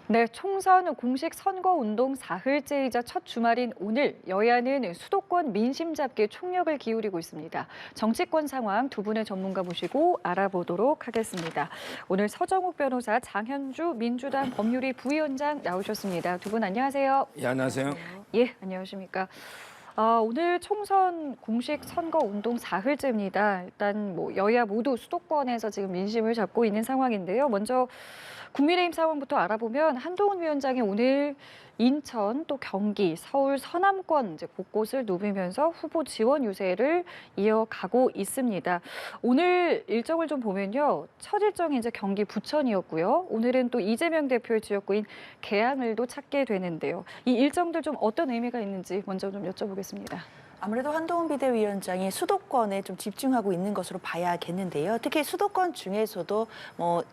네, 총선 공식 선거운동 사흘째이자 첫 주말인 오늘 여야는 수도권 민심 잡기에 총력을 기울이고 있습니다. 정치권 상황 두 분의 전문가 모시고 알아보도록 하겠습니다. 오늘 서정욱 변호사, 장현주 민주당 법률위 부위원장 나오셨습니다. 두 분 안녕하세요. 예, 안녕하세요. 예, 안녕하십니까. 오늘 총선 공식 선거운동 사흘째입니다. 일단 여야 모두 수도권에서 지금 민심을 잡고 있는 상황인데요. 먼저 국민의힘 상황부터 알아보면 한동훈 위원장이 오늘 인천, 또 경기, 서울, 서남권 이제 곳곳을 누비면서 후보 지원 유세를 이어가고 있습니다. 오늘 일정을 좀 보면요. 첫 일정이 이제 경기 부천이었고요. 오늘은 또 이재명 대표의 지역구인 계양을도 찾게 되는데요. 이 일정들 좀 어떤 의미가 있는지 먼저 좀 여쭤보겠습니다. 아무래도 한동훈 비대위원장이 수도권에 좀 집중하고 있는 것으로 봐야겠는데요. 특히 수도권 중에서도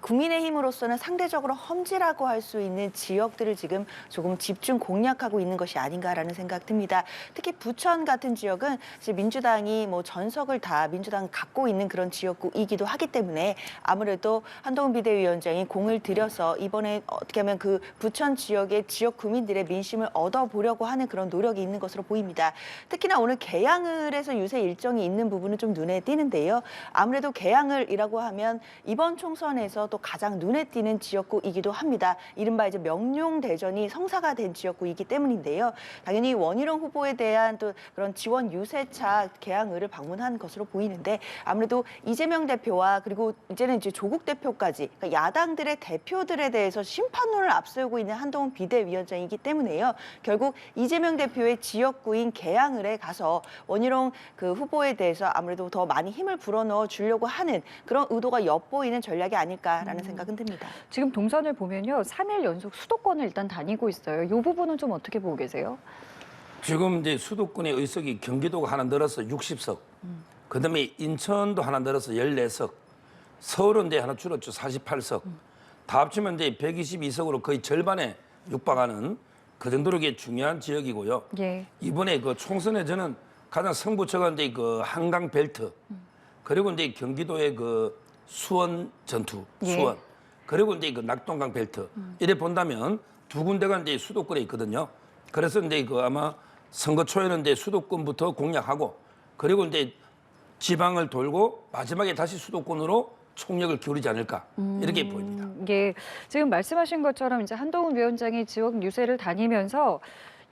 국민의힘으로서는 상대적으로 험지라고 할 수 있는 지역들을 지금 조금 집중 공략하고 있는 것이 아닌가라는 생각 듭니다. 특히 부천 같은 지역은 민주당이 전석을 다 민주당 갖고 있는 그런 지역구이기도 하기 때문에 아무래도 한동훈 비대위원장이 공을 들여서 이번에 어떻게 하면 그 부천 지역의 지역 구민들의 민심을 얻어보려고 하는 그런 노력이 있는 것으로 보입니다. 특히나 오늘 계양을에서 유세 일정이 있는 부분은 좀 눈에 띄는데요. 아무래도 계양을이라고 하면 이번 총선에서 또 가장 눈에 띄는 지역구이기도 합니다. 이른바 이제 명룡대전이 성사가 된 지역구이기 때문인데요. 당연히 원희룡 후보에 대한 또 그런 지원 유세차 계양을을 방문한 것으로 보이는데 아무래도 이재명 대표와 그리고 이제는 이제 조국 대표까지 그러니까 야당들의 대표들에 대해서 심판론을 앞세우고 있는 한동훈 비대위원장이기 때문에요. 결국 이재명 대표의 지역구인 계양을에 가서 원희룡 그 후보에 대해서 아무래도 더 많이 힘을 불어넣어 주려고 하는 그런 의도가 엿보이는 전략이 아닐까라는 생각은 듭니다. 지금 동선을 보면요. 3일 연속 수도권을 일단 다니고 있어요. 이 부분은 좀 어떻게 보고 계세요? 지금 이제 수도권의 의석이 경기도가 하나 늘어서 60석, 그다음에 인천도 하나 늘어서 14석, 서울은 이제 하나 줄었죠, 48석. 다 합치면 이제 122석으로 거의 절반에 육박하는 그 정도로 이게 중요한 지역이고요. 예. 이번에 그 총선에 저는 가장 승부처가 이제 그 한강 벨트, 그리고 이제 경기도의 그 수원 전투, 예. 수원, 그리고 이제 그 낙동강 벨트 이래 본다면 두 군데가 이제 수도권에 있거든요. 그래서 이제 그 아마 선거 초에는 이제 수도권부터 공략하고 그리고 이제 지방을 돌고 마지막에 다시 수도권으로 총력을 기울이지 않을까 이렇게 보입니다. 예, 지금 말씀하신 것처럼 이제 한동훈 위원장이 지역 유세를 다니면서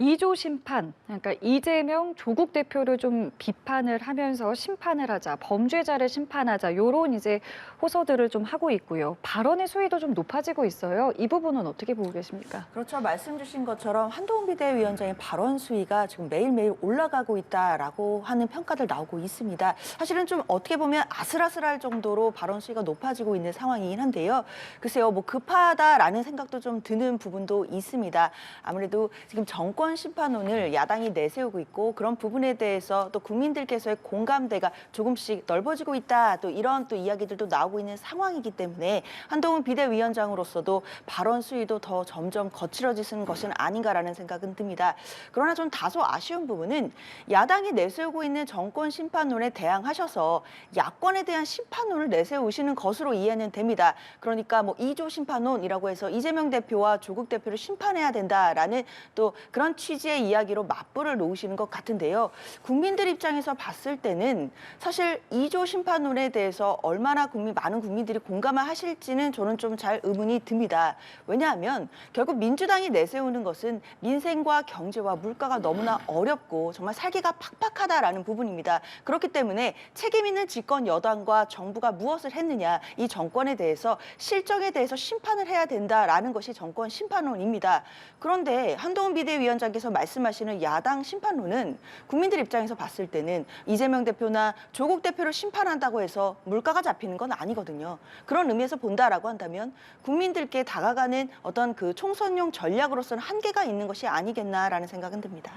2조 심판, 그러니까 이재명, 조국 대표를 좀 비판을 하면서 심판을 하자, 범죄자를 심판하자, 이런 이제 호소들을 좀 하고 있고요. 발언의 수위도 좀 높아지고 있어요. 이 부분은 어떻게 보고 계십니까? 그렇죠. 말씀 주신 것처럼 한동훈 비대위원장의 발언 수위가 지금 매일매일 올라가고 있다라고 하는 평가들 나오고 있습니다. 사실은 좀 어떻게 보면 아슬아슬할 정도로 발언 수위가 높아지고 있는 상황이긴 한데요. 글쎄요, 급하다라는 생각도 좀 드는 부분도 있습니다. 아무래도 지금 정권 심판론을 야당이 내세우고 있고 그런 부분에 대해서 또 국민들께서의 공감대가 조금씩 넓어지고 있다. 또 이런 또 이야기들도 나오고 있는 상황이기 때문에 한동훈 비대위원장으로서도 발언 수위도 더 점점 거칠어지는 것은 아닌가라는 생각은 듭니다. 그러나 좀 다소 아쉬운 부분은 야당이 내세우고 있는 정권 심판론에 대항하셔서 야권에 대한 심판론을 내세우시는 것으로 이해는 됩니다. 그러니까 2조 심판론이라고 해서 이재명 대표와 조국 대표를 심판해야 된다라는 또 그런 취지의 이야기로 맞불을 놓으시는 것 같은데요. 국민들 입장에서 봤을 때는 사실 2조 심판론에 대해서 얼마나 많은 국민들이 공감을 하실지는 저는 좀 잘 의문이 듭니다. 왜냐하면 결국 민주당이 내세우는 것은 민생과 경제와 물가가 너무나 어렵고 정말 살기가 팍팍하다라는 부분입니다. 그렇기 때문에 책임 있는 집권 여당과 정부가 무엇을 했느냐, 이 정권에 대해서 실정에 대해서 심판을 해야 된다라는 것이 정권 심판론입니다. 그런데 한동훈 비대위원장께서 말씀하시는 야당 심판론은 국민들 입장에서 봤을 때는 이재명 대표나 조국 대표를 심판한다고 해서 물가가 잡히는 건 아니거든요. 그런 의미에서 본다라고 한다면 국민들께 다가가는 어떤 그 총선용 전략으로서는 한계가 있는 것이 아니겠나라는 생각은 듭니다.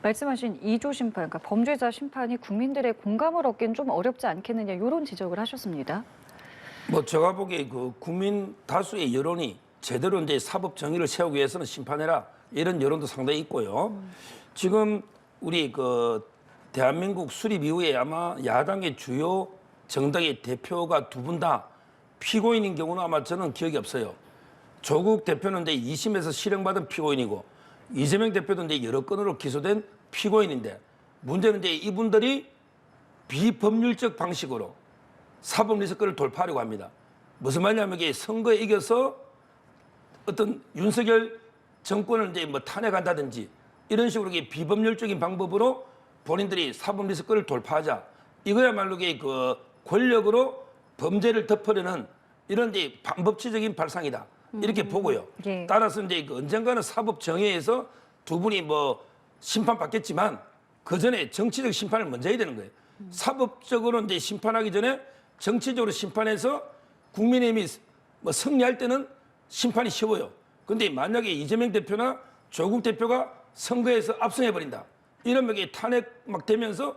말씀하신 2조 심판, 그러니까 범죄자 심판이 국민들의 공감을 얻기는 좀 어렵지 않겠느냐 이런 지적을 하셨습니다. 제가 보기에 그 국민 다수의 여론이 제대로 이제 사법 정의를 세우기 위해서는 심판해라 이런 여론도 상당히 있고요. 지금 우리 그 대한민국 수립 이후에 아마 야당의 주요 정당의 대표가 두 분 다 피고인인 경우는 아마 저는 기억이 없어요. 조국 대표는 이제 2심에서 실형받은 피고인이고 이재명 대표도 이제 여러 건으로 기소된 피고인인데 문제는 이제 이분들이 비법률적 방식으로 사법 리스크를 돌파하려고 합니다. 무슨 말이냐면 이게 선거에 이겨서 어떤 윤석열 정권을 이제 뭐 탄핵한다든지 이런 식으로 이게 비법률적인 방법으로 본인들이 사법 리스크를 돌파하자. 이거야말로 이게 그 권력으로 범죄를 덮으려는 이런 이제 반법치적인 발상이다. 이렇게 보고요. 예. 따라서 이제 그 언젠가는 사법 정의에서 두 분이 뭐 심판받겠지만 그 전에 정치적 심판을 먼저 해야 되는 거예요. 사법적으로 이제 심판하기 전에 정치적으로 심판해서 국민의힘이 뭐 승리할 때는 심판이 쉬워요. 그런데 만약에 이재명 대표나 조국 대표가 선거에서 압승해 버린다. 이러면 이게 탄핵 막 되면서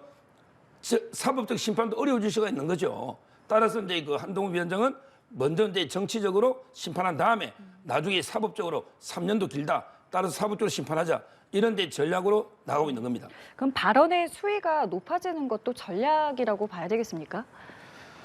사법적 심판도 어려워질 수가 있는 거죠. 따라서 이제 그 한동훈 위원장은 먼저 이제 정치적으로 심판한 다음에 나중에 사법적으로 3년도 길다. 따라서 사법적으로 심판하자. 이런 데 전략으로 나가고 있는 겁니다. 그럼 발언의 수위가 높아지는 것도 전략이라고 봐야 되겠습니까?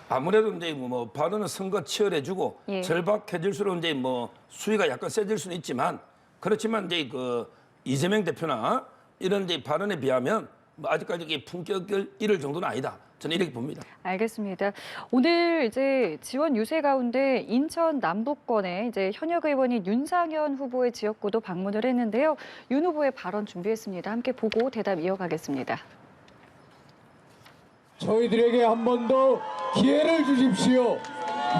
아무래도 이제 뭐 발언은 선거 치열해지고 예. 절박해질수록 이제 뭐 수위가 약간 세질 수는 있지만 그렇지만 이제 그 이재명 대표나 이런 이제 발언에 비하면 뭐 아직까지 이게 품격을 잃을 정도는 아니다. 저는 이렇게 봅니다. 알겠습니다. 오늘 이제 지원 유세 가운데 인천 남부권에 이제 현역 의원인 윤상현 후보의 지역구도 방문을 했는데요. 윤 후보의 발언 준비했습니다. 함께 보고 대답 이어가겠습니다. 저희들에게 한 번 더 기회를 주십시오.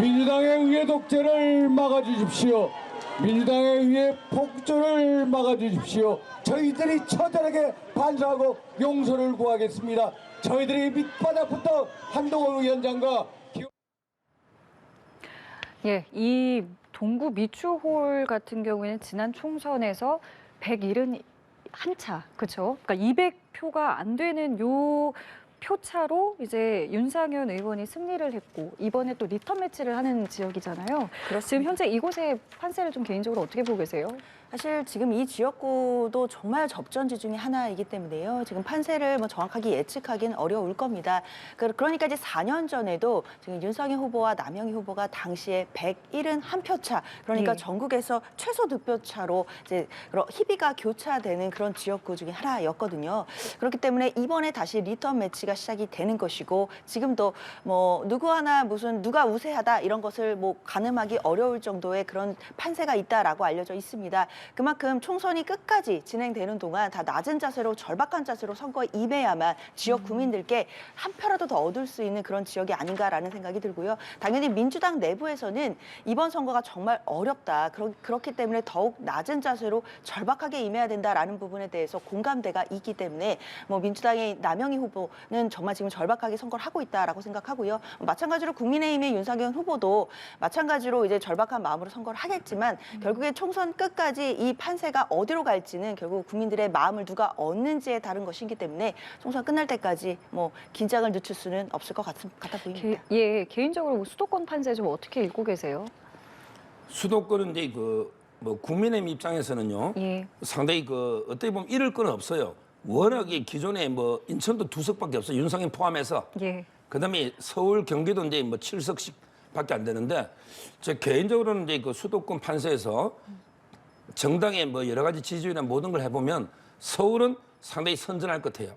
민주당에 의해 독재를 막아주십시오. 민주당에 의해 폭주를 막아주십시오. 저희들이 처절하게 반성하고 용서를 구하겠습니다. 저희들이 밑바닥부터 한동훈 위원장과 예, 이 동구 미추홀 같은 경우에는 지난 총선에서 171차, 그렇죠? 그러니까 200표가 안 되는 요 표차로 이제 윤상현 의원이 승리를 했고 이번에 또 리턴 매치를 하는 지역이잖아요. 지금 현재 이곳의 판세를 좀 개인적으로 어떻게 보고 계세요? 사실 지금 이 지역구도 정말 접전지 중에 하나이기 때문에요. 지금 판세를 뭐 정확하게 예측하기는 어려울 겁니다. 그러니까 이제 4년 전에도 지금 윤석열 후보와 남영희 후보가 당시에 171표 차, 그러니까 네. 전국에서 최소 득표 차로 이제 희비가 교차되는 그런 지역구 중에 하나였거든요. 그렇기 때문에 이번에 다시 리턴 매치가 시작이 되는 것이고 지금도 뭐 누구 하나 무슨 누가 우세하다 이런 것을 뭐 가늠하기 어려울 정도의 그런 판세가 있다라고 알려져 있습니다. 그만큼 총선이 끝까지 진행되는 동안 다 낮은 자세로 절박한 자세로 선거에 임해야만 지역 국민들께 한 표라도 더 얻을 수 있는 그런 지역이 아닌가라는 생각이 들고요. 당연히 민주당 내부에서는 이번 선거가 정말 어렵다. 그렇기 때문에 더욱 낮은 자세로 절박하게 임해야 된다라는 부분에 대해서 공감대가 있기 때문에 뭐 민주당의 남영희 후보는 정말 지금 절박하게 선거를 하고 있다라고 생각하고요. 마찬가지로 국민의힘의 윤상현 후보도 마찬가지로 이제 절박한 마음으로 선거를 하겠지만 결국에 총선 끝까지 이 판세가 어디로 갈지는 결국 국민들의 마음을 누가 얻는지에 다른 것이기 때문에 총선 끝날 때까지 뭐 긴장을 늦출 수는 없을 것 같아 보입니다. 개인적으로 뭐 수도권 판세 좀 어떻게 읽고 계세요? 수도권은 이제 그 뭐 국민의힘 입장에서는요. 예. 상당히 그 어떻게 보면 잃을 건 없어요. 워낙에 기존에 뭐 인천도 2석밖에 없어요. 윤상현 포함해서. 예. 그다음에 서울, 경기도 이제 뭐 7석씩밖에 안 되는데 저 개인적으로는 이제 그 수도권 판세에서 정당의 뭐 여러 가지 지지율이나 모든 걸 해보면 서울은 상당히 선전할 것 같아요.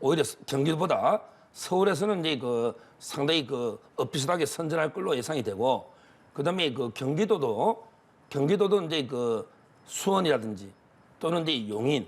오히려 경기도보다 서울에서는 이제 그 상당히 그 엇비슷하게 선전할 걸로 예상이 되고 그다음에 그 경기도도 이제 그 수원이라든지 또는 이제 용인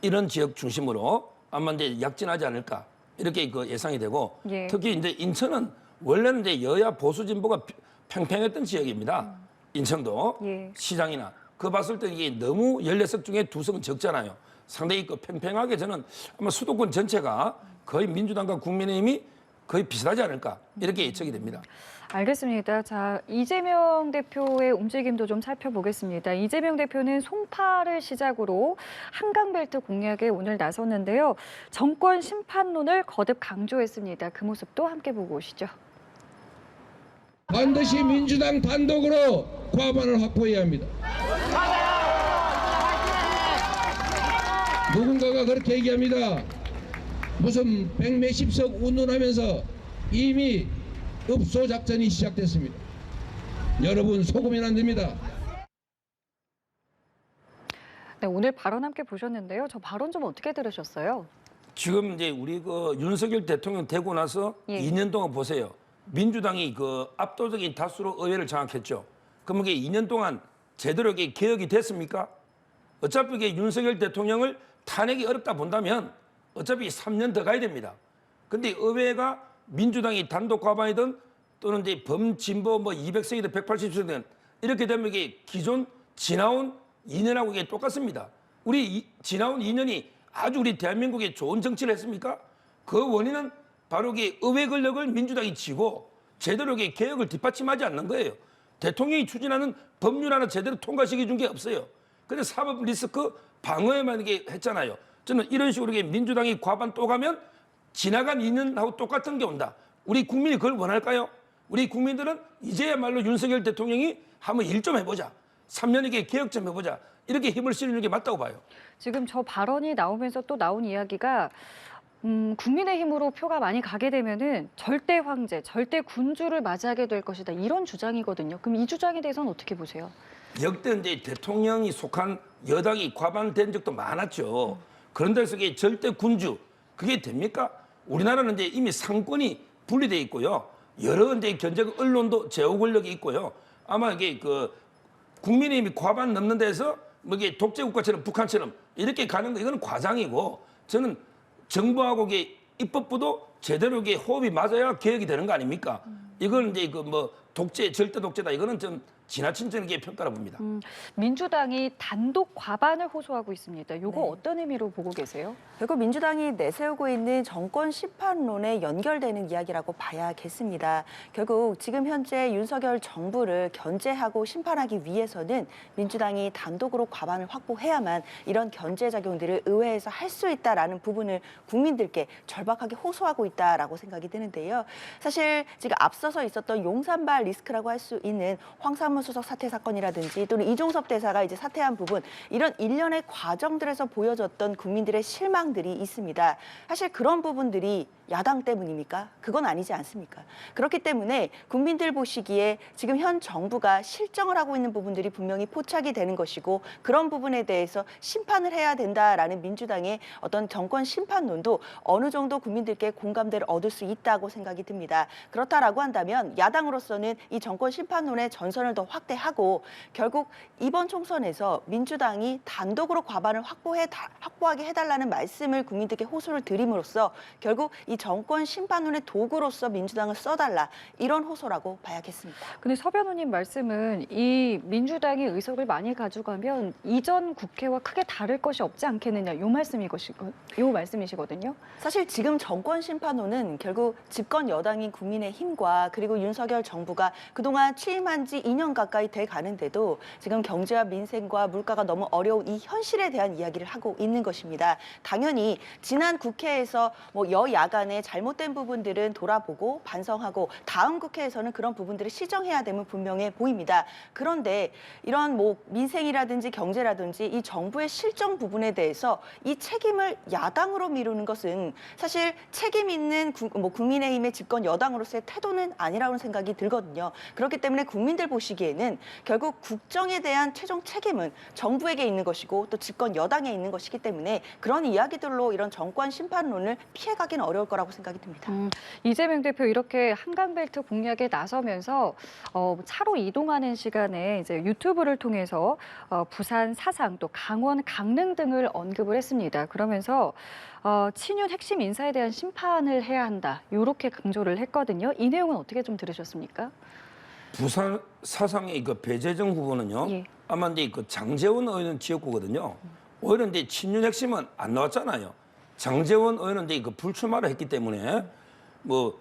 이런 지역 중심으로 아마 이제 약진하지 않을까 이렇게 그 예상이 되고 예. 특히 이제 인천은 원래는 이제 여야 보수 진보가 팽팽했던 지역입니다. 인천도 예. 시장이나 그 봤을 때 이게 너무 16석 중에 2석은 적잖아요. 상당히 그 팽팽하게 저는 아마 수도권 전체가 거의 민주당과 국민의힘이 거의 비슷하지 않을까 이렇게 예측이 됩니다. 알겠습니다. 자, 이재명 대표의 움직임도 좀 살펴보겠습니다. 이재명 대표는 송파를 시작으로 한강벨트 공략에 오늘 나섰는데요. 정권 심판론을 거듭 강조했습니다. 그 모습도 함께 보고 오시죠. 반드시 민주당 단독으로 과반을 확보해야 합니다. 누군가가 그렇게 얘기합니다. 무슨 100몇십석 운운하면서 이미 읍소 작전이 시작됐습니다. 여러분 속으면 안 됩니다. 네, 오늘 발언 함께 보셨는데요. 저 발언 좀 어떻게 들으셨어요? 지금 이제 우리 그 윤석열 대통령 되고 나서 예. 2년 동안 보세요. 민주당이 그 압도적인 다수로 의회를 장악했죠. 그럼 이게 2년 동안 제대로 이게 개혁이 됐습니까? 어차피 이게 윤석열 대통령을 탄핵이 어렵다 본다면 어차피 3년 더 가야 됩니다. 근데 의회가 민주당이 단독 과반이든 또는 이제 범진보 뭐 200석이든 180석이든 이렇게 되면 이게 기존 지나온 2년하고 이게 똑같습니다. 지나온 2년이 아주 우리 대한민국에 좋은 정치를 했습니까? 그 원인은 바로 이게 의회 권력을 민주당이 쥐고 제대로 이게 개혁을 뒷받침하지 않는 거예요. 대통령이 추진하는 법률 하나 제대로 통과시켜 준 게 없어요. 근데 사법 리스크 방어에만 이게 했잖아요. 저는 이런 식으로 이게 민주당이 과반 또 가면 지나간 2년하고 똑같은 게 온다. 우리 국민이 그걸 원할까요? 우리 국민들은 이제야말로 윤석열 대통령이 한번 일 좀 해보자. 3년이게 개혁 좀 해보자. 이렇게 힘을 실는 게 맞다고 봐요. 지금 저 발언이 나오면서 또 나온 이야기가 국민의힘으로 표가 많이 가게 되면은 절대 황제, 절대 군주를 맞이하게 될 것이다. 이런 주장이거든요. 그럼 이 주장에 대해서는 어떻게 보세요? 역대 이제 대통령이 속한 여당이 과반된 적도 많았죠. 그런데 그게 절대 군주 그게 됩니까? 우리나라는 이제 이미 상권이 분리돼 있고요. 여러 이제 견적 언론도 제호 권력이 있고요. 아마 이게 그 국민의힘이 과반 넘는 데서 뭐 이게 독재 국가처럼 북한처럼 이렇게 가는 거 이거는 과장이고 저는 정부하고 이게 입법부도 제대로 이게 호흡이 맞아야 개혁이 되는 거 아닙니까? 이건 이제 그 뭐 독재 절대 독재다 이거는 좀 지나친 적인 평가라 봅니다. 민주당이 단독 과반을 호소하고 있습니다. 요거 네. 어떤 의미로 보고 계세요? 결국 민주당이 내세우고 있는 정권 심판론에 연결되는 이야기라고 봐야겠습니다. 결국 지금 현재 윤석열 정부를 견제하고 심판하기 위해서는 민주당이 단독으로 과반을 확보해야만 이런 견제 작용들을 의회에서 할 수 있다라는 부분을 국민들께 절박하게 호소하고 있다라고 생각이 드는데요. 사실 지금 앞서서 있었던 용산발 리스크라고 할 수 있는 황사무 수석 사퇴 사건이라든지 또는 이종섭 대사가 이제 사퇴한 부분 이런 일련의 과정들에서 보여졌던 국민들의 실망들이 있습니다. 사실 그런 부분들이 야당 때문입니까? 그건 아니지 않습니까? 그렇기 때문에 국민들 보시기에 지금 현 정부가 실정을 하고 있는 부분들이 분명히 포착이 되는 것이고 그런 부분에 대해서 심판을 해야 된다라는 민주당의 어떤 정권 심판론도 어느 정도 국민들께 공감대를 얻을 수 있다고 생각이 듭니다. 그렇다라고 한다면 야당으로서는 이 정권 심판론의 전선을 더 확대하고 결국 이번 총선에서 민주당이 단독으로 과반을 확보하게 해달라는 말씀을 국민들께 호소를 드림으로써 결국 이 정권 심판론의 도구로서 민주당을 써달라 이런 호소라고 봐야겠습니다. 근데 서 변호님 말씀은 이 민주당이 의석을 많이 가져가면 이전 국회와 크게 다를 것이 없지 않겠느냐 요 말씀이시거든요. 사실 지금 정권 심판론은 결국 집권 여당인 국민의힘과 그리고 윤석열 정부가 그동안 취임한 지 2년 가까이 돼 가는데도 지금 경제와 민생과 물가가 너무 어려운 이 현실에 대한 이야기를 하고 있는 것입니다. 당연히 지난 국회에서 뭐 여야간의 잘못된 부분들은 돌아보고 반성하고 다음 국회에서는 그런 부분들을 시정해야 됨은 분명해 보입니다. 그런데 이런 뭐 민생이라든지 경제라든지 이 정부의 실정 부분에 대해서 이 책임을 야당으로 미루는 것은 사실 책임 있는 국민의힘의 집권 여당으로서의 태도는 아니라는 생각이 들거든요. 그렇기 때문에 국민들 보시기에는 결국 국정에 대한 최종 책임은 정부에게 있는 것이고 또 집권 여당에 있는 것이기 때문에 그런 이야기들로 이런 정권 심판론을 피해가기는 어려울 거라고 생각이 듭니다. 이재명 대표 이렇게 한강벨트 공략에 나서면서 차로 이동하는 시간에 이제 유튜브를 통해서 부산 사상 또 강원 강릉 등을 언급을 했습니다. 그러면서 친윤 핵심 인사에 대한 심판을 해야 한다. 이렇게 강조를 했거든요. 이 내용은 어떻게 좀 들으셨습니까? 부산 사상의 그 배재정 후보는요. 예. 아마 이제 그 장제원 의원 지역구거든요. 오히려 이제 친윤 핵심은 안 나왔잖아요. 장제원 의원은 이제 그 불출마를 했기 때문에 뭐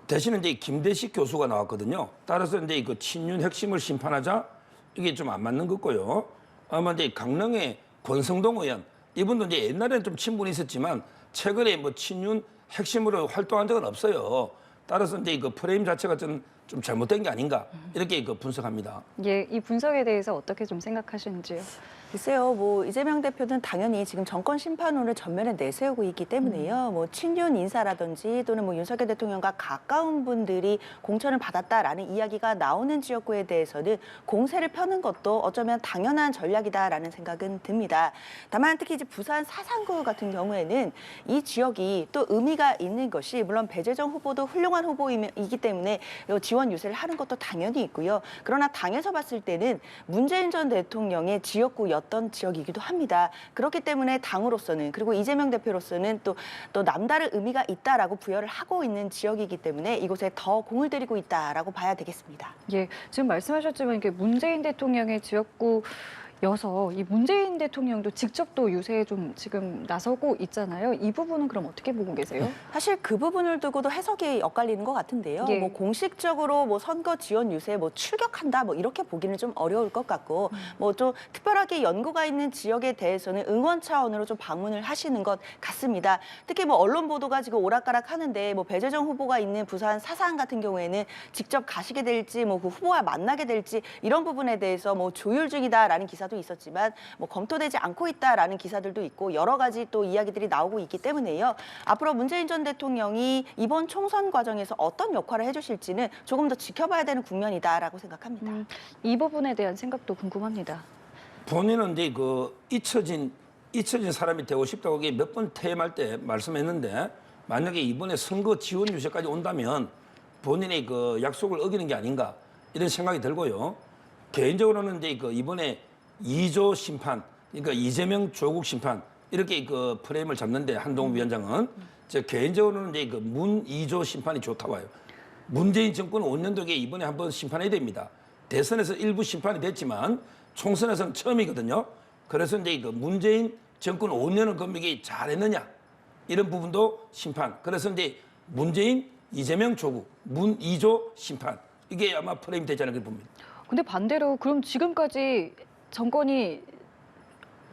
대신에 이제 김대식 교수가 나왔거든요. 따라서 이제 그 친윤 핵심을 심판하자 이게 좀 안 맞는 것 같고요. 아마 이제 강릉의 권성동 의원 이분도 이제 옛날에는 좀 친분이 있었지만 최근에 뭐 친윤 핵심으로 활동한 적은 없어요. 따라서 이제 그 프레임 자체가 좀 잘못된 게 아닌가 이렇게 그 분석합니다. 예, 이 분석에 대해서 어떻게 좀 생각하시는지요? 글쎄요, 뭐 이재명 대표는 당연히 지금 정권 심판론을 전면에 내세우고 있기 때문에요. 뭐 친윤 인사라든지 또는 뭐 윤석열 대통령과 가까운 분들이 공천을 받았다라는 이야기가 나오는 지역구에 대해서는 공세를 펴는 것도 어쩌면 당연한 전략이다라는 생각은 듭니다. 다만 특히 이제 부산 사상구 같은 경우에는 이 지역이 또 의미가 있는 것이 물론 배재정 후보도 훌륭한 후보이기 때문에 지원 유세를 하는 것도 당연히 있고요. 그러나 당에서 봤을 때는 문재인 전 대통령의 지역구였던 지역이기도 합니다. 그렇기 때문에 당으로서는 그리고 이재명 대표로서는 또 남다른 의미가 있다라고 부여를 하고 있는 지역이기 때문에 이곳에 더 공을 들이고 있다라고 봐야 되겠습니다. 예, 지금 말씀하셨지만 이게 문재인 대통령의 지역구 여서 이 문재인 대통령도 직접 또 유세에 좀 지금 나서고 있잖아요. 이 부분은 그럼 어떻게 보고 계세요? 사실 그 부분을 두고도 해석이 엇갈리는 것 같은데요. 예. 뭐 공식적으로 뭐 선거 지원 유세 뭐 출격한다 뭐 이렇게 보기는 좀 어려울 것 같고 뭐 좀 특별하게 연고가 있는 지역에 대해서는 응원 차원으로 좀 방문을 하시는 것 같습니다. 특히 뭐 언론 보도가 지금 오락가락 하는데 뭐 배재정 후보가 있는 부산 사상 같은 경우에는 직접 가시게 될지 뭐 그 후보와 만나게 될지 이런 부분에 대해서 뭐 조율 중이다라는 기사도 있었지만 뭐 검토되지 않고 있다라는 기사들도 있고 여러 가지 또 이야기들이 나오고 있기 때문에요. 앞으로 문재인 전 대통령이 이번 총선 과정에서 어떤 역할을 해주실지는 조금 더 지켜봐야 되는 국면이다라고 생각합니다. 이 부분에 대한 생각도 궁금합니다. 본인은 이제 그 잊혀진 사람이 되고 싶다고 몇 번 퇴임할 때 말씀했는데 만약에 이번에 선거 지원 유세까지 온다면 본인의 그 약속을 어기는 게 아닌가 이런 생각이 들고요. 개인적으로는 이제 그 이번에 2조 심판, 그러니까 이재명 조국 심판 이렇게 그 프레임을 잡는데 한동훈 위원장은 제 개인적으로는 이제 그 문 2조 심판이 좋다고 봐요. 문재인 정권 5년도에 이번에 한번 심판해야 됩니다. 대선에서 일부 심판이 됐지만 총선에서는 처음이거든요. 그래서 이제 그 문재인 정권 5년을 그럼 이게 잘했느냐 이런 부분도 심판. 그래서 이제 문재인, 이재명, 조국, 문 2조 심판 이게 아마 프레임 되지 않을까 봅니다. 근데 반대로 그럼 지금까지 정권이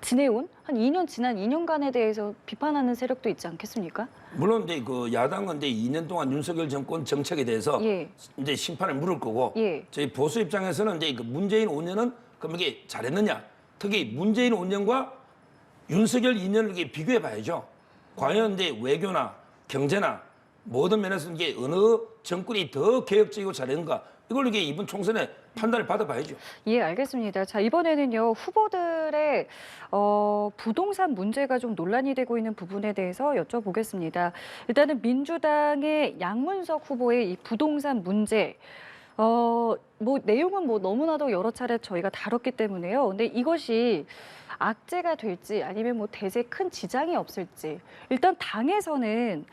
지내온 한 2년 지난 2년간에 대해서 비판하는 세력도 있지 않겠습니까? 물론 이제 그 야당은 이제 2년 동안 윤석열 정권 정책에 대해서 예. 이제 심판을 물을 거고 예. 저희 보수 입장에서는 이제 그 문재인 5년은 그럼 이게 잘했느냐? 특히 문재인 5년과 윤석열 2년을 이게 비교해 봐야죠. 과연 이제 외교나 경제나 모든 면에서 이게 어느 정권이 더 개혁적이고 잘했는가? 이걸 이게 이번 총선에 판단을 받아봐야죠. 예, 알겠습니다. 자, 이번에는요, 후보들의 부동산 문제가 좀 논란이 되고 있는 부분에 대해서 여쭤보겠습니다. 일단은 민주당의 양문석 후보의 이 부동산 문제, 뭐 내용은 뭐 너무나도 여러 차례 저희가 다뤘기 때문에요. 근데 이것이 악재가 될지 아니면 뭐 대세 큰 지장이 없을지 일단 당에서는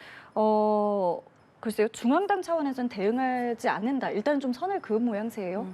글쎄요, 중앙당 차원에서는 대응하지 않는다. 일단 좀 선을 그은 모양새예요.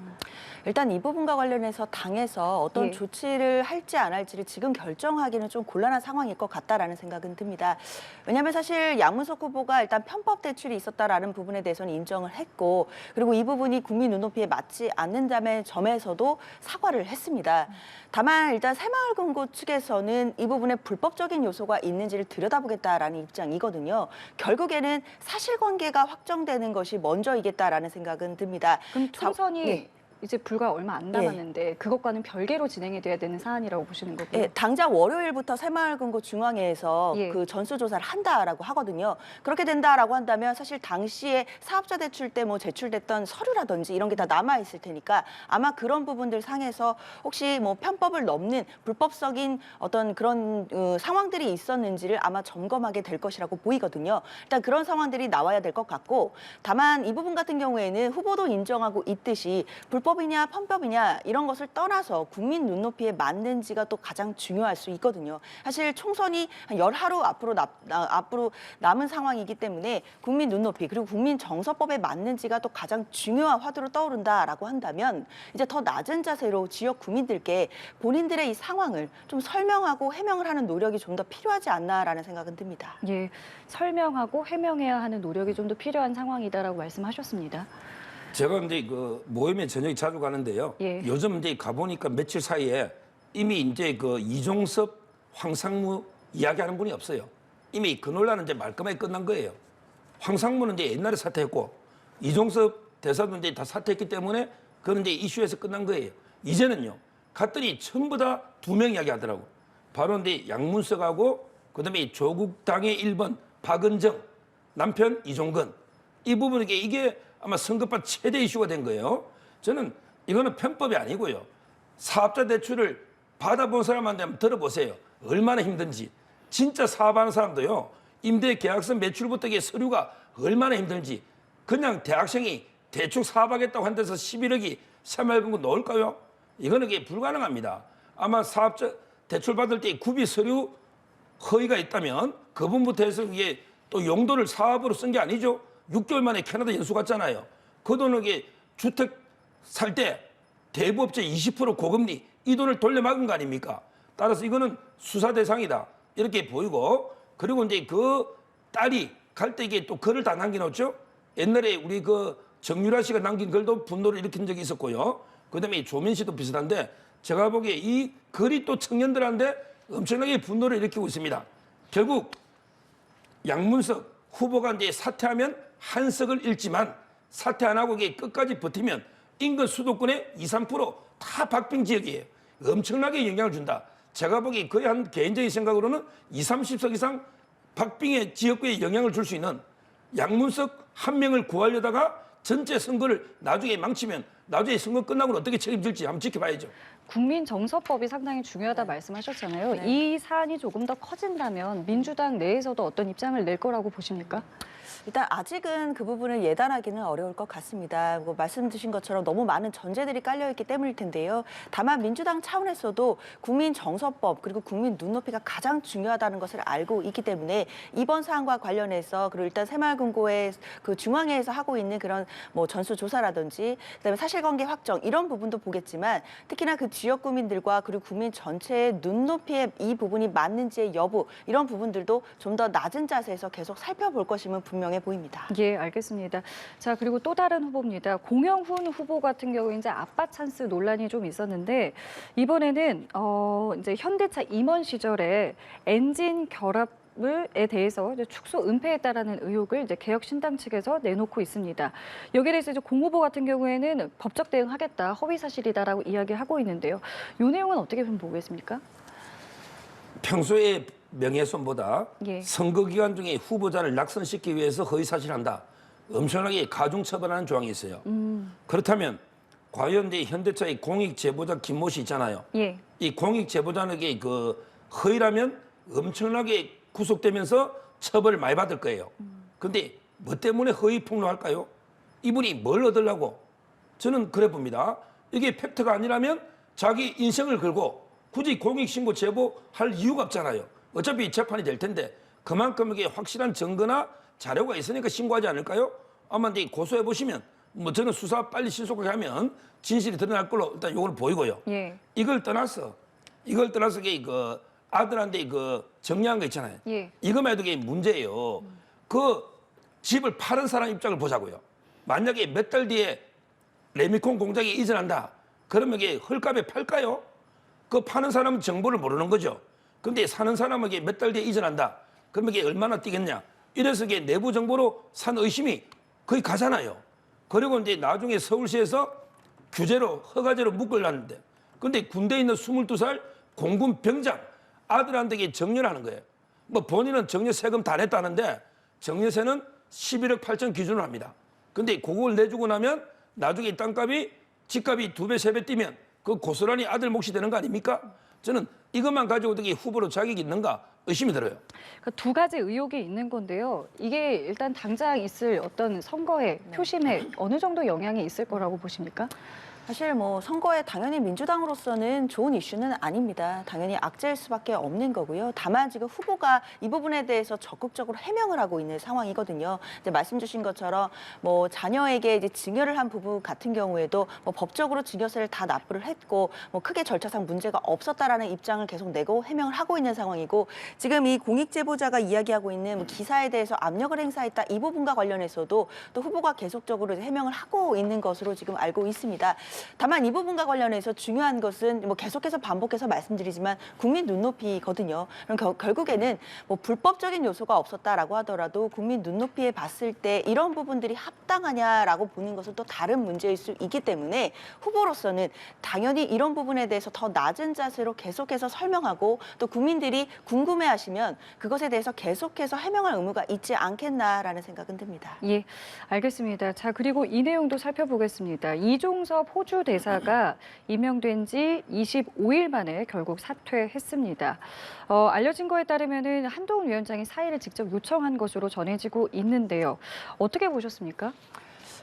일단 이 부분과 관련해서 당에서 어떤 예. 조치를 할지 안 할지를 지금 결정하기는 좀 곤란한 상황일 것 같다라는 생각은 듭니다. 왜냐하면 사실 양문석 후보가 일단 편법 대출이 있었다라는 부분에 대해서는 인정을 했고 그리고 이 부분이 국민 눈높이에 맞지 않는다는 점에서도 사과를 했습니다. 다만 일단 새마을금고 측에서는 이 부분에 불법적인 요소가 있는지를 들여다보겠다라는 입장이거든요. 결국에는 사실관계가 확정되는 것이 먼저이겠다라는 생각은 듭니다. 그럼 총선이 네. 이제 불과 얼마 안 남았는데 그것과는 별개로 진행이 돼야 되는 사안이라고 보시는 거고요. 예, 당장 월요일부터 새마을금고 중앙회에서 예. 그 전수조사를 한다라고 하거든요. 그렇게 된다라고 한다면 사실 당시에 사업자 대출 때 뭐 제출됐던 서류라든지 이런 게 다 남아 있을 테니까 아마 그런 부분들 상에서 혹시 뭐 편법을 넘는 불법적인 어떤 그런 상황들이 있었는지를 아마 점검하게 될 것이라고 보이거든요. 일단 그런 상황들이 나와야 될 것 같고 다만 이 부분 같은 경우에는 후보도 인정하고 있듯이 불법이냐 편법이냐 이런 것을 떠나서 국민 눈높이에 맞는지가 또 가장 중요할 수 있거든요. 사실 총선이 한 열하루 앞으로 남은 상황이기 때문에 국민 눈높이 그리고 국민 정서법에 맞는지가 또 가장 중요한 화두로 떠오른다라고 한다면 이제 더 낮은 자세로 지역 구민들께 본인들의 이 상황을 좀 설명하고 해명을 하는 노력이 좀 더 필요하지 않나라는 생각은 듭니다. 예, 설명하고 해명해야 하는 노력이 좀 더 필요한 상황이다라고 말씀하셨습니다. 제가 이제 그 모임에 저녁에 자주 가는데요. 예. 요즘 이제 가보니까 며칠 사이에 이미 이제 그 이종섭, 황상무 이야기하는 분이 없어요. 이미 그 논란은 이제 말끔하게 끝난 거예요. 황상무는 이제 옛날에 사퇴했고 이종섭 대사도 이제 다 사퇴했기 때문에 그런 이제 이슈에서 끝난 거예요. 이제는요. 갔더니 전부 다 두 명 이야기하더라고. 바로 근데 양문석하고 그다음에 조국당의 1번 박은정, 남편 이종건. 이 부분이 이게 아마 선거판 최대 이슈가 된 거예요. 저는 이거는 편법이 아니고요. 사업자 대출을 받아본 사람한테 한번 들어보세요. 얼마나 힘든지. 진짜 사업하는 사람도요. 임대 계약서 매출부터 이게 서류가 얼마나 힘든지. 그냥 대학생이 대충 사업하겠다고 한 데서 11억이 새마을금고 넣을까요? 이거는 이게 불가능합니다. 아마 사업자 대출 받을 때 구비 서류 허위가 있다면 그분부터 해서 이게 또 용도를 사업으로 쓴 게 아니죠. 6개월 만에 캐나다 연수 갔잖아요. 그 돈을 이게 주택 살 때 대부업체 20% 고금리 이 돈을 돌려막은 거 아닙니까? 따라서 이거는 수사 대상이다. 이렇게 보이고 그리고 이제 그 딸이 갈 때 이게 또 글을 다 남겨놓죠. 옛날에 우리 그 정유라 씨가 남긴 글도 분노를 일으킨 적이 있었고요. 그다음에 조민 씨도 비슷한데 제가 보기에 이 글이 또 청년들한테 엄청나게 분노를 일으키고 있습니다. 결국 양문석 후보가 이제 사퇴하면 한석을 잃지만 사퇴 안 하고 이게 끝까지 버티면 인근 수도권의 2, 3%다 박빙 지역이에요. 엄청나게 영향을 준다. 제가 보기에 거의 한 개인적인 생각으로는 20, 30석 이상 박빙의 지역구에 영향을 줄 수 있는 양문석 한 명을 구하려다가 전체 선거를 나중에 망치면 나중에 선거 끝나고는 어떻게 책임질지 한번 지켜봐야죠. 국민정서법이 상당히 중요하다 말씀하셨잖아요. 이 사안이 조금 더 커진다면 민주당 내에서도 어떤 입장을 낼 거라고 보십니까? 일단 아직은 그 부분을 예단하기는 어려울 것 같습니다. 뭐 말씀 주신 것처럼 너무 많은 전제들이 깔려있기 때문일 텐데요. 다만 민주당 차원에서도 국민정서법 그리고 국민 눈높이가 가장 중요하다는 것을 알고 있기 때문에 이번 사안과 관련해서 그리고 일단 새마을금고의 그 중앙회에서 하고 있는 그런 뭐 전수조사라든지 그다음에 사실관계 확정 이런 부분도 보겠지만 특히나 그 지역 구민들과 그리고 국민 전체의 눈높이에 이 부분이 맞는지의 여부 이런 부분들도 좀 더 낮은 자세에서 계속 살펴볼 것임은 분명해 보입니다. 예, 알겠습니다. 자, 그리고 또 다른 후보입니다. 공영훈 후보 같은 경우에 이제 아빠 찬스 논란이 좀 있었는데 이번에는 이제 현대차 임원 시절에 엔진 결합에 대해서 이제 축소 은폐했다라는 의혹을 이제 개혁신당 측에서 내놓고 있습니다. 여기에 대해서 이제 공 후보 같은 경우에는 법적 대응하겠다, 허위 사실이다라고 이야기하고 있는데요. 이 내용은 어떻게 좀 보고 계십니까? 평소에 명예훼손보다 예. 선거 기간 중에 후보자를 낙선시키기 위해서 허위사실한다. 엄청나게 가중처벌하는 조항이 있어요. 그렇다면 과연 이제 현대차의 공익 제보자 김모 씨 있잖아요. 예. 이 공익 제보자에게 그 허위라면 엄청나게 구속되면서 처벌을 많이 받을 거예요. 그런데 뭐 때문에 허위 폭로할까요? 이분이 뭘 얻으려고? 저는 그래 봅니다. 이게 팩트가 아니라면 자기 인생을 걸고 굳이 공익신고 제보할 이유가 없잖아요. 어차피 재판이 될 텐데 그만큼 이게 확실한 증거나 자료가 있으니까 신고하지 않을까요? 아마 이제 고소해 보시면 뭐 저는 수사 빨리 신속하게 하면 진실이 드러날 걸로 일단 이걸 보이고요. 예. 이걸 떠나서 이게 그 아들한테 그 정리한 거 있잖아요. 예. 이거만 해도 이게 문제예요. 그 집을 파는 사람 입장을 보자고요. 만약에 몇 달 뒤에 레미콘 공장에 이전한다. 그러면 이게 헐값에 팔까요? 그 파는 사람은 정보를 모르는 거죠. 근데 사는 사람에게 몇 달 뒤에 이전한다. 그러면 이게 얼마나 뛰겠냐. 이래서 이게 내부 정보로 산 의심이 거의 가잖아요. 그리고 이제 나중에 서울시에서 규제로 허가제로 묶으려는데 근데 군대에 있는 22살 공군 병장 아들한테 이게 정려하는 거예요. 뭐 본인은 정려 세금 다 냈다는데 정려세는 11억 8천 기준으로 합니다. 근데 그걸 내주고 나면 나중에 이 땅값이 집값이 2배, 3배 뛰면 그 고스란히 아들 몫이 되는 거 아닙니까? 저는 이것만 가지고 어떻게 후보로 자격이 있는가 의심이 들어요. 그러니까 두 가지 의혹이 있는 건데요. 이게 일단 당장 있을 어떤 선거에, 표심에 어느 정도 영향이 있을 거라고 보십니까? 사실 뭐 선거에 당연히 민주당으로서는 좋은 이슈는 아닙니다. 당연히 악재일 수밖에 없는 거고요. 다만 지금 후보가 이 부분에 대해서 적극적으로 해명을 하고 있는 상황이거든요. 이제 말씀 주신 것처럼 뭐 자녀에게 이제 증여를 한 부분 같은 경우에도 뭐 법적으로 증여세를 다 납부를 했고 뭐 크게 절차상 문제가 없었다라는 입장을 계속 내고 해명을 하고 있는 상황이고 지금 이 공익 제보자가 이야기하고 있는 뭐 기사에 대해서 압력을 행사했다 이 부분과 관련해서도 또 후보가 계속적으로 이제 해명을 하고 있는 것으로 지금 알고 있습니다. 다만 이 부분과 관련해서 중요한 것은 뭐 계속해서 반복해서 말씀드리지만 국민 눈높이거든요. 그럼 결국에는 뭐 불법적인 요소가 없었다라고 하더라도 국민 눈높이에 봤을 때 이런 부분들이 합당하냐라고 보는 것은 또 다른 문제일 수 있기 때문에 후보로서는 당연히 이런 부분에 대해서 더 낮은 자세로 계속해서 설명하고 또 국민들이 궁금해하시면 그것에 대해서 계속해서 해명할 의무가 있지 않겠나라는 생각은 듭니다. 예, 알겠습니다. 자, 그리고 이 내용도 살펴보겠습니다. 이종섭 호주 대사가 임명된 지 25일 만에 결국 사퇴했습니다. 알려진 거에 따르면은 한동훈 위원장이 사의를 직접 요청한 것으로 전해지고 있는데요. 어떻게 보셨습니까?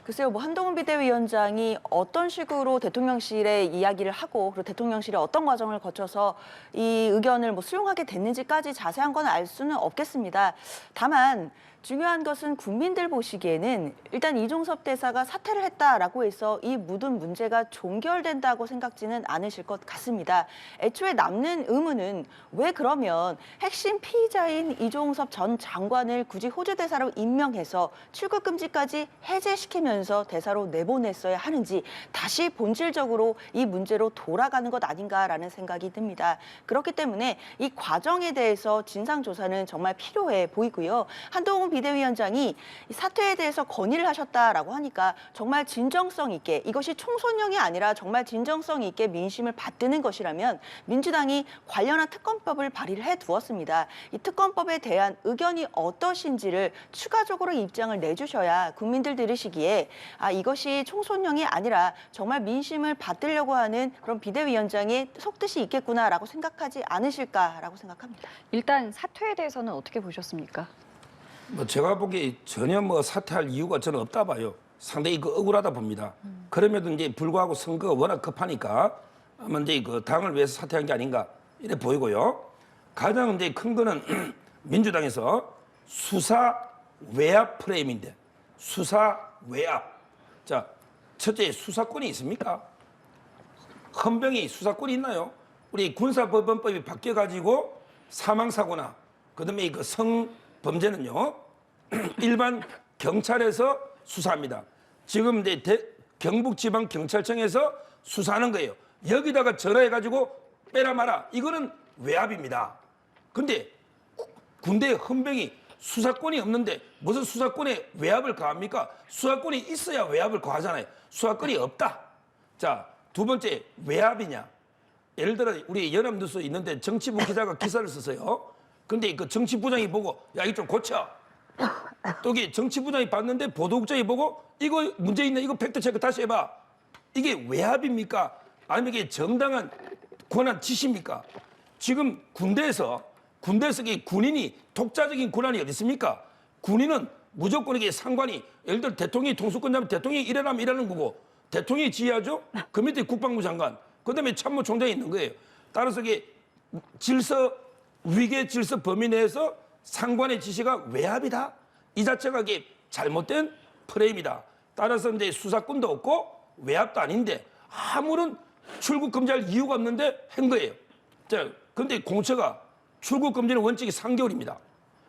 글쎄요, 뭐 한동훈 비대위원장이 어떤 식으로 대통령실에 이야기를 하고 그리고 대통령실이 어떤 과정을 거쳐서 이 의견을 뭐 수용하게 됐는지까지 자세한 건 알 수는 없겠습니다. 다만 중요한 것은 국민들 보시기에는 일단 이종섭 대사가 사퇴를 했다라고 해서 이 모든 문제가 종결된다고 생각지는 않으실 것 같습니다. 애초에 남는 의문은 왜 그러면 핵심 피의자인 이종섭 전 장관을 굳이 호주 대사로 임명해서 출국 금지까지 해제시키면서 대사로 내보냈어야 하는지 다시 본질적으로 이 문제로 돌아가는 것 아닌가라는 생각이 듭니다. 그렇기 때문에 이 과정에 대해서 진상조사는 정말 필요해 보이고요. 한동훈 비대위원장이 이 사퇴에 대해서 건의를 하셨다라고 하니까 정말 진정성 있게 이것이 총선용이 아니라 정말 진정성 있게 민심을 받드는 것이라면 민주당이 관련한 특검법을 발의를 해두었습니다. 이 특검법에 대한 의견이 어떠신지를 추가적으로 입장을 내주셔야 국민들 들으시기에 이것이 총선용이 아니라 정말 민심을 받들려고 하는 그런 비대위원장의 속뜻이 있겠구나라고 생각하지 않으실까라고 생각합니다. 일단 사퇴에 대해서는 어떻게 보셨습니까? 뭐 제가 보기에 전혀 뭐 사퇴할 이유가 저는 없다 봐요. 상당히 억울하다 봅니다. 그럼에도 이제 불구하고 선거가 워낙 급하니까 아마 이제 그 당을 위해서 사퇴한 게 아닌가 이래 보이고요. 가장 이제 큰 거는 민주당에서 수사 외압 프레임인데 수사 외압. 자, 첫째 수사권이 있습니까? 헌병이 수사권이 있나요? 우리 군사법원법이 바뀌어가지고 사망사고나 그다음에 그 성범죄는요 일반 경찰에서 수사합니다. 지금 이제 경북지방경찰청에서 수사하는 거예요. 여기다가 전화해가지고 빼라 마라. 이거는 외압입니다. 근데 군대 헌병이 수사권이 없는데 무슨 수사권에 외압을 가합니까? 수사권이 있어야 외압을 가하잖아요. 수사권이 없다. 자, 두 번째 외압이냐? 예를 들어 우리 연합뉴스 있는데 정치부 기자가 기사를 썼어요. 근데 그 정치부장이 보고 야 이거 좀 고쳐. 또 이게 정치부장이 봤는데 보도국장이 보고 이거 문제 있네. 이거 팩트 체크 다시 해봐. 이게 외압입니까? 아니면 이게 정당한 권한 지시입니까? 지금 군대에서 이 군인이 독자적인 권한이 어디 있습니까? 군인은 무조건 이게 상관이 예를 들어 대통령이 통수권 잡으면 대통령이 이래라면 이라는 거고 대통령이 지휘하죠. 그 밑에 국방부 장관, 그다음에 참모총장이 있는 거예요. 따라서 이게 위계 질서 범위 내에서 상관의 지시가 외압이다. 이 자체가 이게 잘못된 프레임이다. 따라서 이제 수사권도 없고 외압도 아닌데 아무런 출국 금지할 이유가 없는데 한 거예요. 자, 근데 공처가 출국 금지는 원칙이 3개월입니다.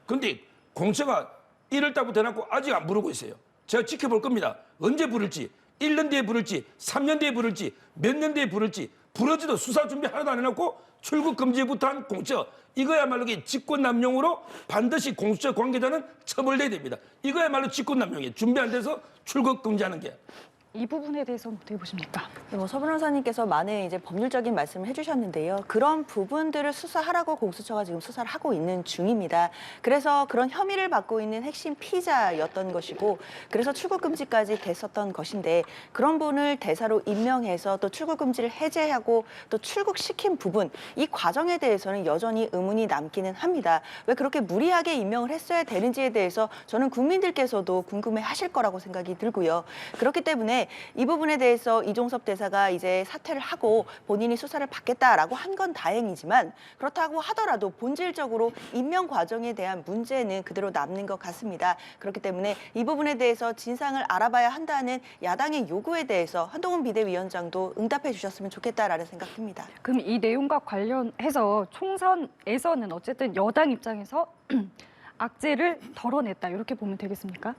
근데 공처가 1월 달부터 해놓고 아직 안 부르고 있어요. 제가 지켜볼 겁니다. 언제 부를지, 1년 뒤에 부를지, 3년 뒤에 부를지, 몇 년 뒤에 부를지, 부르지도 수사 준비 하나도 안 해놓고 출국 금지부터 한 공처. 이거야말로 직권남용으로 반드시 공수처 관계자는 처벌돼야 됩니다. 이거야말로 직권남용이에요. 준비 안 돼서 출국 금지하는 게. 이 부분에 대해서는 어떻게 보십니까? 뭐 서 변호사님께서 많은 이제 법률적인 말씀을 해주셨는데요. 그런 부분들을 수사하라고 공수처가 지금 수사를 하고 있는 중입니다. 그래서 그런 혐의를 받고 있는 핵심 피의자였던 것이고, 그래서 출국 금지까지 됐었던 것인데 그런 분을 대사로 임명해서 또 출국 금지를 해제하고 또 출국시킨 부분, 이 과정에 대해서는 여전히 의문이 남기는 합니다. 왜 그렇게 무리하게 임명을 했어야 되는지에 대해서 저는 국민들께서도 궁금해하실 거라고 생각이 들고요. 그렇기 때문에 이 부분에 대해서 이종섭 대사가 이제 사퇴를 하고 본인이 수사를 받겠다라고 한 건 다행이지만 그렇다고 하더라도 본질적으로 임명 과정에 대한 문제는 그대로 남는 것 같습니다. 그렇기 때문에 이 부분에 대해서 진상을 알아봐야 한다는 야당의 요구에 대해서 한동훈 비대위원장도 응답해 주셨으면 좋겠다라는 생각 듭니다. 그럼 이 내용과 관련해서 총선에서는 어쨌든 여당 입장에서 악재를 덜어냈다 이렇게 보면 되겠습니까?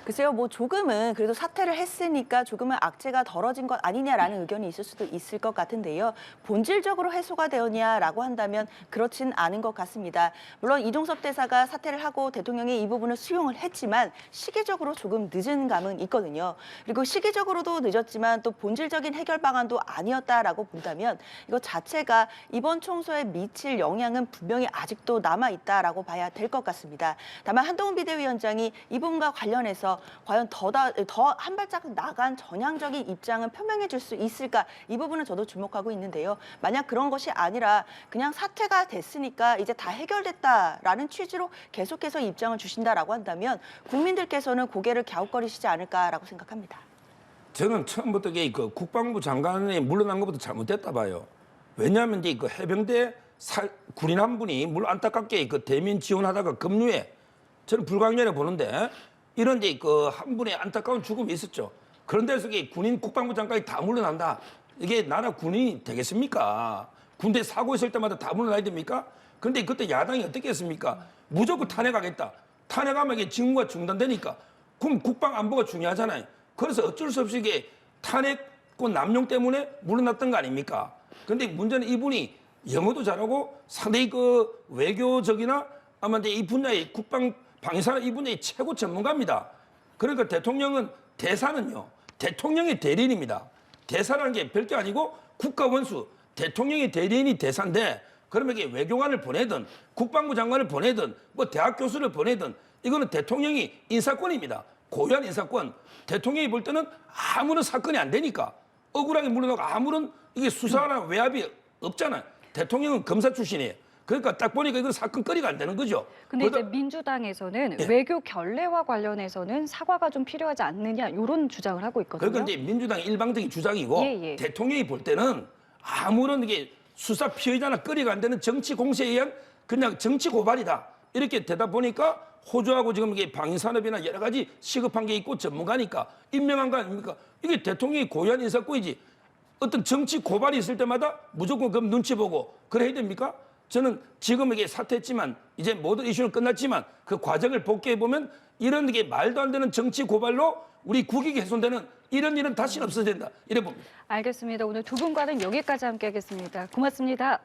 글쎄요, 뭐 조금은 그래도 사퇴를 했으니까 조금은 악재가 덜어진 것 아니냐라는 의견이 있을 수도 있을 것 같은데요. 본질적으로 해소가 되었냐라고 한다면 그렇진 않은 것 같습니다. 물론 이종섭 대사가 사퇴를 하고 대통령이 이 부분을 수용을 했지만 시기적으로 조금 늦은 감은 있거든요. 그리고 시기적으로도 늦었지만 또 본질적인 해결 방안도 아니었다라고 본다면 이거 자체가 이번 총선에 미칠 영향은 분명히 아직도 남아있다라고 봐야 될 것 같습니다. 다만 한동훈 비대위원장이 이 부분과 관련해서 과연 더 한 발짝 나간 전향적인 입장은 표명해 줄 수 있을까? 이 부분은 저도 주목하고 있는데요. 만약 그런 것이 아니라 그냥 사퇴가 됐으니까 이제 다 해결됐다라는 취지로 계속해서 입장을 주신다라고 한다면 국민들께서는 고개를 갸웃거리시지 않을까라고 생각합니다. 저는 처음부터 그 국방부 장관이 물러난 것부터 잘못됐다 봐요. 왜냐하면 이제 그 해병대 군인 한 분이 물론 안타깝게 그 대민 지원하다가 급류해 저는 불가능하게 보는데 이런 이제 그 한 분의 안타까운 죽음이 있었죠. 그런데 속에 군인 국방부 장관이 다 물러난다. 이게 나라 군인이 되겠습니까? 군대 사고 있을 때마다 다 물러나야 됩니까? 그런데 그때 야당이 어떻게 했습니까? 무조건 탄핵하겠다. 탄핵하면 이게 직무가 중단되니까. 그럼 국방 안보가 중요하잖아요. 그래서 어쩔 수 없이 이게 탄핵권 남용 때문에 물러났던 거 아닙니까? 그런데 문제는 이분이 영어도 잘하고 상당히 그 외교적이나 아마 이제 이 분야의 국방 방위산업 이 분야의 최고 전문가입니다. 그러니까 대통령은 대사는요. 대통령의 대리인입니다. 대사라는 게 별게 아니고 국가원수, 대통령의 대리인이 대사인데 그러면 이게 외교관을 보내든 국방부 장관을 보내든 뭐 대학 교수를 보내든 이거는 대통령이 인사권입니다. 고유한 인사권. 대통령이 볼 때는 아무런 사건이 안 되니까 억울하게 물러나고 아무런 이게 수사나 외압이 없잖아요. 대통령은 검사 출신이에요. 그러니까 딱 보니까 이건 사건거리가 안 되는 거죠. 근데 이제 민주당에서는 예. 외교 결례와 관련해서는 사과가 좀 필요하지 않느냐 이런 주장을 하고 있거든요. 그러니까 이제 민주당의 일방적인 주장이고 예. 대통령이 볼 때는 아무런 이게 수사 피의자나 거리가 안 되는 정치 공세에 의한 그냥 정치 고발이다. 이렇게 되다 보니까 호주하고 지금 이게 방위산업이나 여러 가지 시급한 게 있고 전문가니까 임명한 거 아닙니까? 이게 대통령이 고유한 인사권이지. 어떤 정치 고발이 있을 때마다 무조건 그럼 눈치 보고 그래야 됩니까? 저는 지금 이게 사퇴했지만 이제 모든 이슈는 끝났지만 그 과정을 복귀해 보면 이런 게 말도 안 되는 정치 고발로 우리 국익이 훼손되는 이런 일은 다시는 없어야 된다. 이래 봅니다. 알겠습니다. 오늘 두 분과는 여기까지 함께하겠습니다. 고맙습니다.